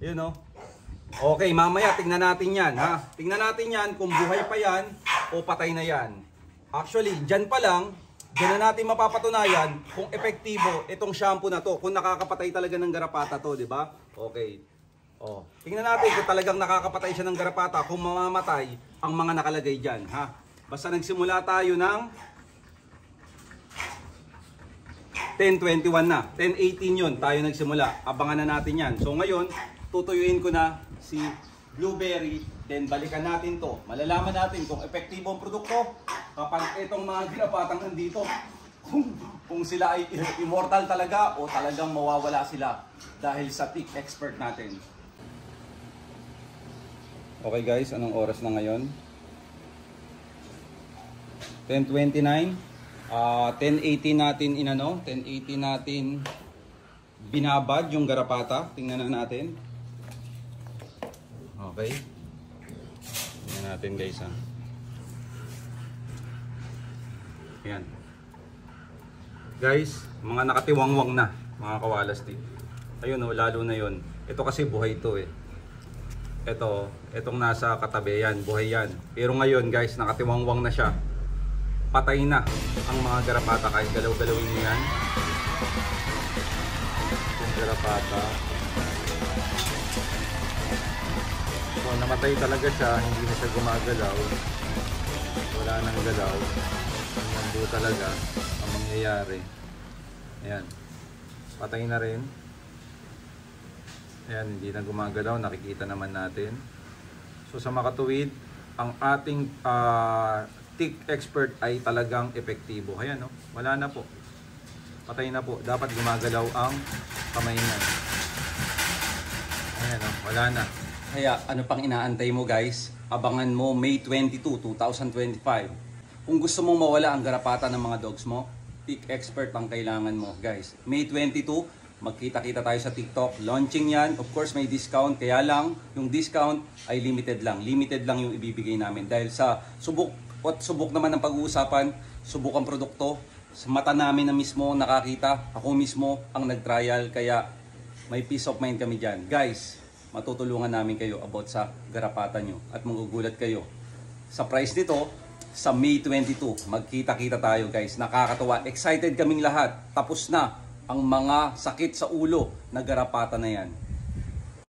Yun o. Okay, mamaya tingnan natin yan ha. Tingnan natin yan kung buhay pa yan o patay na yan. Actually, dyan pa lang, dyan na natin mapapatunayan kung epektibo itong shampoo na to. Kung nakakapatay talaga ng garapata to, di ba? Okay. Oh, tingnan natin kung talagang nakakapatay siya ng garapata, kung mamamatay ang mga nakalagay dyan ha. Basta nagsimula tayo ng 10:21 na. 10:18 yun tayo nagsimula. Abangan na natin yan. So ngayon, tutuyuin ko na si blueberry, then balikan natin to. Malalaman natin kung epektibo ang produkto kapag itong mga ginapatang nandito, kung sila ay immortal talaga o talagang mawawala sila dahil sa tick expert natin. Okay guys, anong oras na ngayon? 10:29. 10:18 natin 10:18 natin binabad yung garapata. Tingnan na natin. Okay. Tingnan natin guys ha. Ayan. Guys, mga nakatiwangwang na, mga kawalastik. Ayun o, lalo na yun. Ito kasi buhay ito eh. Itong nasa katabi yan, buhay yan. Pero ngayon guys, nakatiwangwang na siya. Patay na ang mga garapata kahit galaw-galawin niyo yan. Yung garapata. So namatay talaga siya, hindi na siya gumagalaw. Wala nang galaw. Nando talaga ang mangyayari. Ayan. Patay na rin. Ayan, hindi na gumagalaw. Nakikita naman natin. So sa makatuwid, ang ating tick expert ay talagang epektibo. Ayan, no? Wala na po. Patay na po. Dapat gumagalaw ang kamay niya. Ayan, no? Wala na. Kaya, ano pang inaantay mo guys? Abangan mo May 22, 2025. Kung gusto mong mawala ang garapata ng mga dogs mo, tick expert ang kailangan mo guys. May 22, magkita-kita tayo sa TikTok. Launching yan. Of course, may discount. Kaya lang, yung discount ay limited lang. Limited lang yung ibibigay namin. Dahil sa subok naman ng pag-uusapan, subok ang produkto. Sa mata namin na mismo nakakita, ako mismo ang nag-trial, kaya may peace of mind kami dyan. Guys, matutulungan namin kayo about sa garapata nyo at magugulat kayo. Sa price nito, sa May 22, magkita-kita tayo guys. Nakakatawa, excited kaming lahat. Tapos na ang mga sakit sa ulo na garapata na yan.